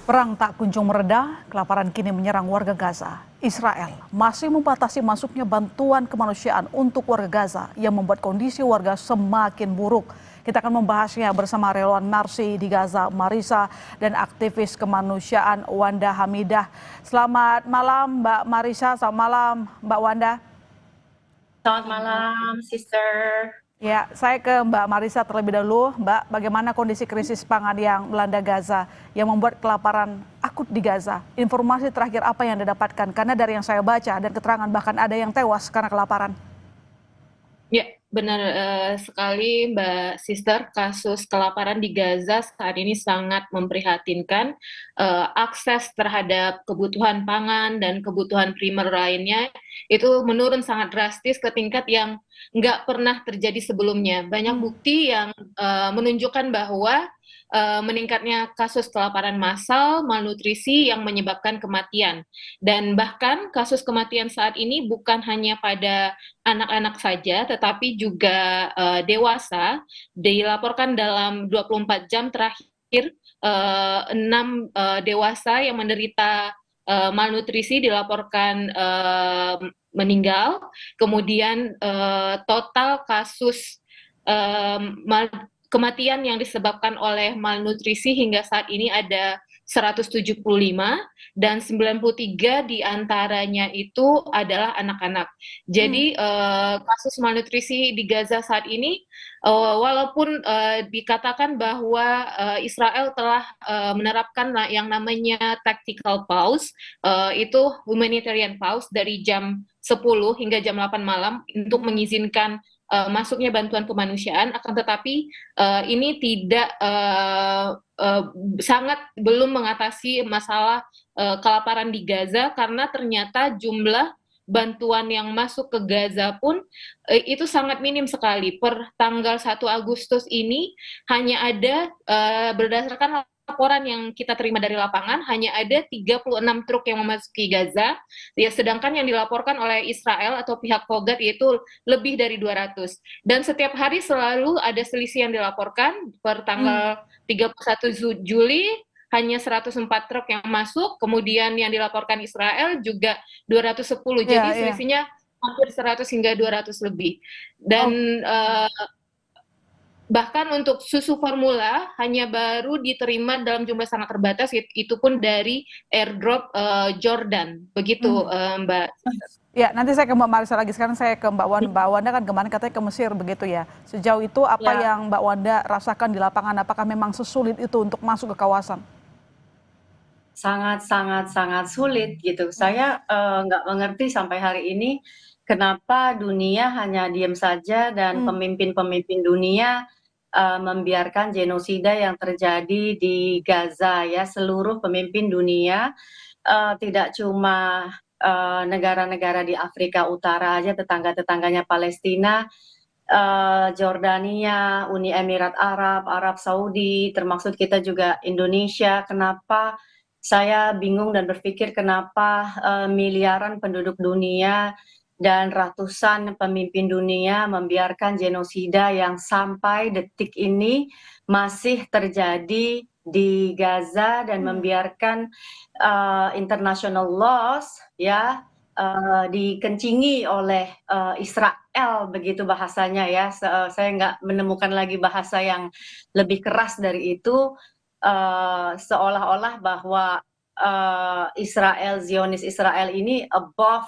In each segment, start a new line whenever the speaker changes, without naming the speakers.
Perang tak kunjung mereda, kelaparan kini menyerang warga Gaza. Israel masih membatasi masuknya bantuan kemanusiaan untuk warga Gaza yang membuat kondisi warga semakin buruk. Kita akan membahasnya bersama relawan Narsi di Gaza, Marisa, dan aktivis kemanusiaan Wanda Hamidah. Selamat malam Mbak Marisa, selamat malam Mbak Wanda.
Selamat malam, Sister.
Ya, saya ke Mbak Marisa terlebih dahulu. Mbak, bagaimana kondisi krisis pangan yang melanda Gaza yang membuat kelaparan akut di Gaza? Informasi terakhir apa yang Anda dapatkan? Karena dari yang saya baca dan keterangan bahkan ada yang tewas karena kelaparan.
Ya, benar sekali Mbak Sister, kasus kelaparan di Gaza saat ini sangat memprihatinkan. Akses terhadap kebutuhan pangan dan kebutuhan primer lainnya itu menurun sangat drastis ke tingkat yang nggak pernah terjadi sebelumnya. Banyak
Hmm.
bukti yang menunjukkan bahwa meningkatnya kasus kelaparan massal, malnutrisi yang menyebabkan kematian. Dan bahkan kasus kematian saat ini bukan hanya pada anak-anak saja, tetapi juga dewasa. Dilaporkan dalam 24 jam terakhir, 6 dewasa yang menderita malnutrisi dilaporkan meninggal. Kemudian total kasus kematian yang disebabkan oleh malnutrisi hingga saat ini ada 175 dan 93 diantaranya itu adalah anak-anak.
Hmm.
Jadi kasus malnutrisi di Gaza saat ini, walaupun dikatakan bahwa Israel telah menerapkan yang namanya tactical pause, itu humanitarian pause dari jam 10 hingga jam 8 malam untuk mengizinkan masuknya bantuan kemanusiaan, akan tetapi ini tidak sangat belum mengatasi masalah kelaparan di Gaza karena ternyata jumlah bantuan yang masuk ke Gaza pun itu sangat minim sekali. Per tanggal 1 Agustus ini hanya ada berdasarkan laporan yang kita terima dari lapangan hanya ada 36 truk yang memasuki Gaza, ya sedangkan yang dilaporkan oleh Israel atau pihak Kogat yaitu lebih dari 200. Dan setiap hari selalu ada selisih yang dilaporkan. Per
Hmm.
tanggal 31 Juli hanya 104 truk yang masuk, kemudian yang dilaporkan Israel juga 210.
Ya,
Jadi
ya.
selisihnya hampir 100 hingga 200 lebih.
Oh,
Dan bahkan untuk susu formula hanya baru diterima dalam jumlah sangat terbatas, itu pun dari airdrop Jordan. Begitu
hmm.
Mbak.
Ya, nanti saya ke Mbak Marisa lagi. Sekarang saya ke Mbak Wanda. Mbak Wanda kan kemarin katanya ke Mesir begitu ya. Sejauh itu apa
Ya,
yang Mbak Wanda rasakan di lapangan? Apakah memang sesulit itu untuk masuk ke kawasan?
sangat sangat sangat sulit gitu.
Hmm.
Saya nggak mengerti sampai hari ini kenapa dunia hanya diam saja dan
Hmm.
pemimpin-pemimpin dunia membiarkan genosida yang terjadi di Gaza ya. Seluruh pemimpin dunia, tidak cuma negara-negara di Afrika Utara aja, tetangga-tetangganya Palestina, Jordania, Uni Emirat Arab, Arab Saudi, termasuk kita juga Indonesia. Kenapa saya bingung dan berpikir kenapa miliaran penduduk dunia dan ratusan pemimpin dunia membiarkan genosida yang sampai detik ini masih terjadi di Gaza dan
Hmm.
membiarkan international laws ya dikencingi oleh Israel, begitu bahasanya ya. Saya nggak menemukan lagi bahasa yang lebih keras dari itu. Seolah-olah bahwa Israel, Zionis Israel ini above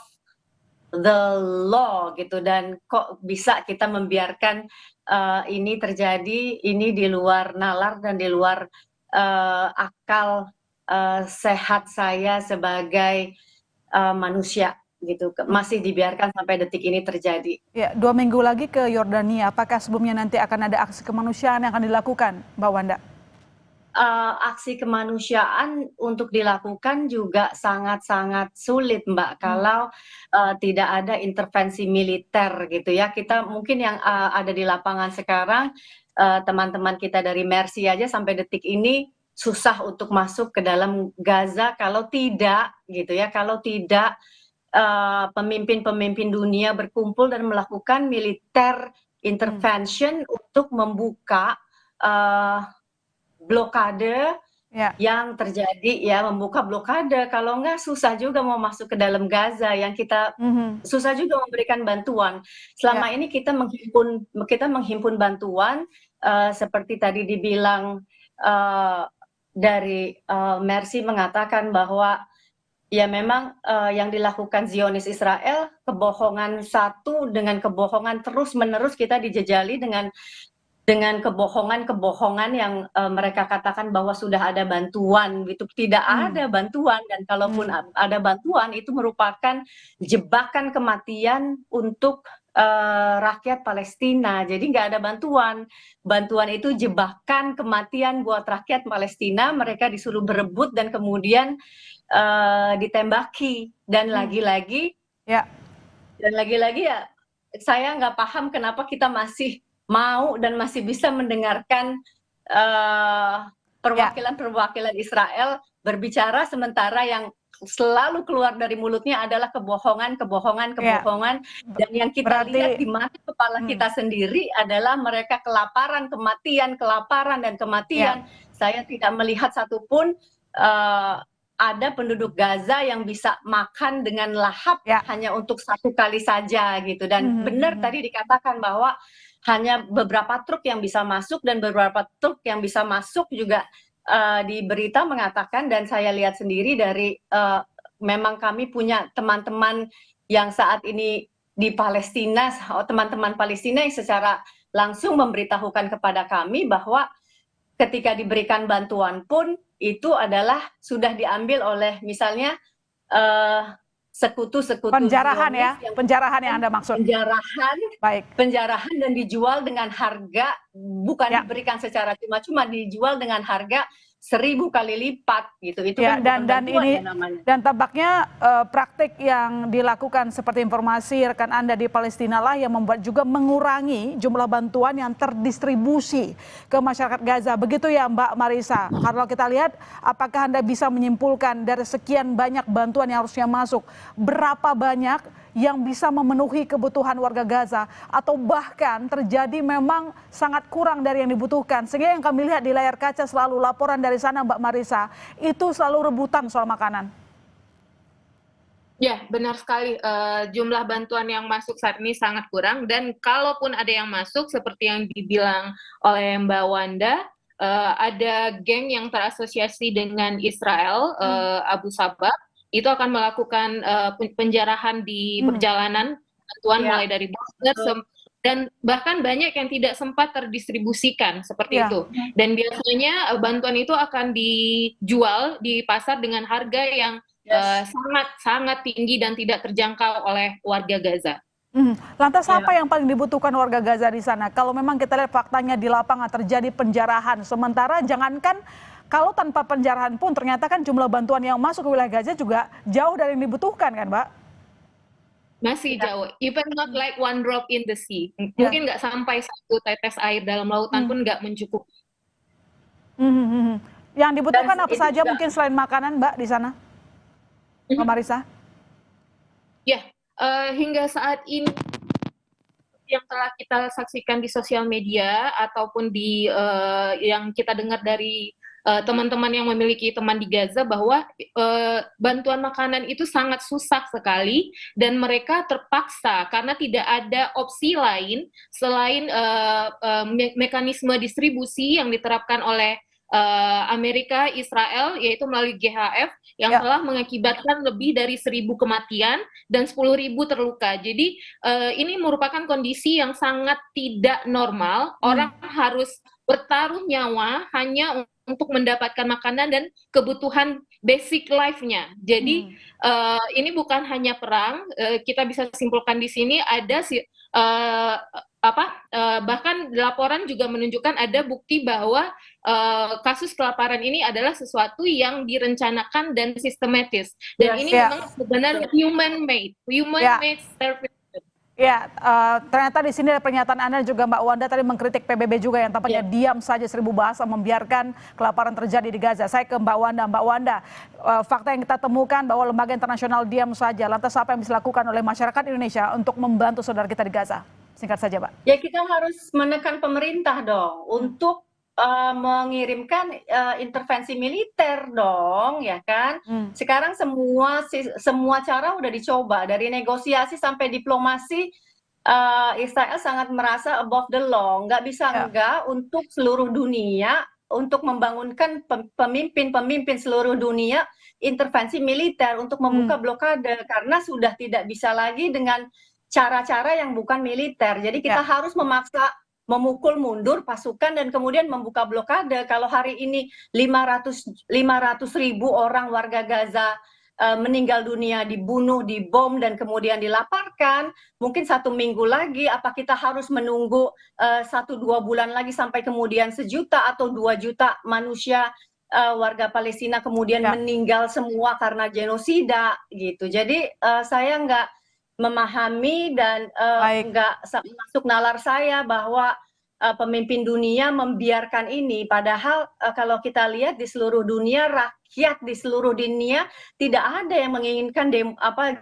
the law gitu, dan kok bisa kita membiarkan ini terjadi, ini di luar nalar dan di luar akal sehat saya sebagai manusia gitu, masih dibiarkan sampai detik ini terjadi.
Ya, 2 minggu lagi ke Yordania. Apakah sebelumnya nanti akan ada aksi kemanusiaan yang akan dilakukan, Mbak Wanda?
Aksi kemanusiaan untuk dilakukan juga sangat-sangat sulit, Mbak,
Hmm.
kalau tidak ada intervensi militer gitu ya. Kita mungkin yang ada di lapangan sekarang, teman-teman kita dari Mercy aja sampai detik ini susah untuk masuk ke dalam Gaza kalau tidak gitu ya, kalau tidak pemimpin-pemimpin dunia berkumpul dan melakukan militer
Hmm.
intervention untuk membuka uh, blokade
Ya.
yang terjadi ya membuka blokade. Kalau enggak susah juga mau masuk ke dalam Gaza, yang kita susah juga memberikan bantuan. Selama
Ya.
ini kita menghimpun bantuan seperti tadi dibilang dari Mercy mengatakan bahwa ya memang yang dilakukan Zionis Israel kebohongan satu dengan kebohongan terus-menerus, kita dijejali dengan kebohongan-kebohongan yang mereka katakan bahwa sudah ada bantuan gitu. Tidak ada bantuan, dan kalaupun ada bantuan itu merupakan jebakan kematian untuk rakyat Palestina. Jadi nggak ada bantuan. Bantuan itu jebakan kematian buat rakyat Palestina. Mereka disuruh berebut dan kemudian ditembaki. Dan lagi-lagi
Ya.
ya saya nggak paham kenapa kita masih mau dan masih bisa mendengarkan perwakilan-perwakilan Israel berbicara, sementara yang selalu keluar dari mulutnya adalah kebohongan, dan yang kita lihat di mata kepala kita sendiri adalah mereka kelaparan, dan kematian. Saya tidak melihat satupun ada penduduk Gaza yang bisa makan dengan lahap hanya untuk satu kali saja gitu. Dan benar tadi dikatakan bahwa hanya beberapa truk yang bisa masuk, dan beberapa truk yang bisa masuk juga di berita mengatakan, dan saya lihat sendiri dari memang kami punya teman-teman yang saat ini di Palestina, teman-teman Palestina yang secara langsung memberitahukan kepada kami bahwa ketika diberikan bantuan pun itu adalah sudah diambil oleh misalnya sekutu-sekutu
penjarahan
Zionis
penjarahan yang Anda maksud. Penjarahan
dan dijual dengan harga, bukan diberikan secara cuma-cuma, dijual dengan harga 1000 kali lipat gitu. Itu kan bukan bantuan
ini
ya namanya.
Dan tampaknya praktik yang dilakukan seperti informasi rekan Anda di Palestina lah yang membuat juga mengurangi jumlah bantuan yang terdistribusi ke masyarakat Gaza. Begitu ya Mbak Marisa. Kalau kita lihat, apakah Anda bisa menyimpulkan dari sekian banyak bantuan yang harusnya masuk, berapa banyak yang bisa memenuhi kebutuhan warga Gaza, atau bahkan terjadi memang sangat kurang dari yang dibutuhkan? Sehingga yang kami lihat di layar kaca selalu laporan dari sana Mbak Marisa, itu selalu rebutan soal makanan.
Ya, benar sekali. Jumlah bantuan yang masuk saat ini sangat kurang, dan kalaupun ada yang masuk seperti yang dibilang oleh Mbak Wanda, ada geng yang terasosiasi dengan Israel, Abu Sabbah, itu akan melakukan penjarahan di perjalanan bantuan mulai dari border, dan bahkan banyak yang tidak sempat terdistribusikan seperti itu. Dan biasanya bantuan itu akan dijual di pasar dengan harga yang sangat tinggi dan tidak terjangkau oleh warga Gaza.
Lantas apa yang paling dibutuhkan warga Gaza di sana? Kalau memang kita lihat faktanya di lapangan terjadi penjarahan, sementara jangankan kalau tanpa penjarahan pun ternyata kan jumlah bantuan yang masuk ke wilayah Gaza juga jauh dari yang dibutuhkan kan Mbak?
Masih jauh, even not like one drop in the sea. Mungkin nggak sampai satu tetes air dalam lautan pun nggak mencukupi.
Yang dibutuhkan apa saja mungkin selain makanan Mbak di sana? Mbak Marisa?
Ya, hingga saat ini yang telah kita saksikan di sosial media ataupun di yang kita dengar dari teman-teman yang memiliki teman di Gaza, bahwa bantuan makanan itu sangat susah sekali, dan mereka terpaksa karena tidak ada opsi lain selain mekanisme distribusi yang diterapkan oleh Amerika, Israel, yaitu melalui GHF yang telah mengakibatkan lebih dari 1000 kematian dan 10.000 terluka. Jadi ini merupakan kondisi yang sangat tidak normal. Orang harus bertaruh nyawa hanya untuk mendapatkan makanan dan kebutuhan basic life-nya. Jadi ini bukan hanya perang, kita bisa simpulkan di sini ada bahkan laporan juga menunjukkan ada bukti bahwa kasus kelaparan ini adalah sesuatu yang direncanakan dan sistematis. Dan ini memang sebenarnya human-made service.
Ya, ternyata di sini ada pernyataan Anda juga Mbak Wanda tadi mengkritik PBB juga yang tampaknya diam saja 1000 bahasa membiarkan kelaparan terjadi di Gaza. Saya ke Mbak Wanda. Mbak Wanda, fakta yang kita temukan bahwa lembaga internasional diam saja. Lantas apa yang bisa dilakukan oleh masyarakat Indonesia untuk membantu saudara kita di Gaza? Singkat saja, Mbak.
Ya, kita harus menekan pemerintah dong untuk mengirimkan intervensi militer dong, ya kan? Sekarang semua cara udah dicoba, dari negosiasi sampai diplomasi. Israel sangat merasa above the law, nggak bisa enggak untuk seluruh dunia, untuk membangunkan pemimpin seluruh dunia intervensi militer untuk membuka blokade, karena sudah tidak bisa lagi dengan cara-cara yang bukan militer. Jadi kita harus memaksa memukul mundur pasukan dan kemudian membuka blokade. Kalau hari ini 500.000 orang warga Gaza meninggal dunia, dibunuh, dibom, dan kemudian dilaparkan, mungkin 1 minggu lagi, apa kita harus menunggu 1-2 bulan lagi sampai kemudian 1 juta atau 2 juta manusia warga Palestina kemudian meninggal semua karena genosida gitu. Jadi saya nggak memahami dan nggak masuk nalar saya bahwa pemimpin dunia membiarkan ini, padahal kalau kita lihat di seluruh dunia, rakyat di seluruh dunia tidak ada yang menginginkan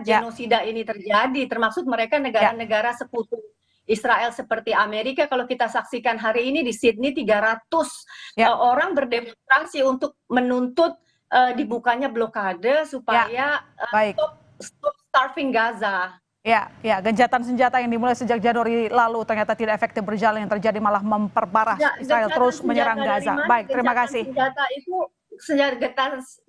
genosida ini terjadi, termasuk mereka negara-negara sekutu Israel seperti Amerika. Kalau kita saksikan hari ini di Sydney 300 orang berdemonstrasi untuk menuntut dibukanya blokade supaya stop starving Gaza.
Ya, gencatan senjata yang dimulai sejak Januari lalu ternyata tidak efektif berjalan, yang terjadi malah memperparah. Israel terus menyerang Gaza. Baik, terima kasih.
Senjata itu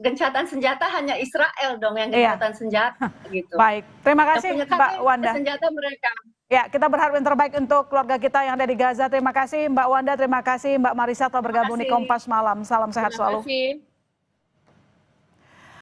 gencatan senjata hanya Israel dong yang gencatan senjata gitu.
Baik, terima kasih Mbak Wanda.
Senjata mereka.
Ya, kita berharap yang terbaik untuk keluarga kita yang ada di Gaza. Terima kasih Mbak Wanda, terima kasih Mbak Marisa telah bergabung di Kompas Malam. Salam sehat selalu.
Terima kasih.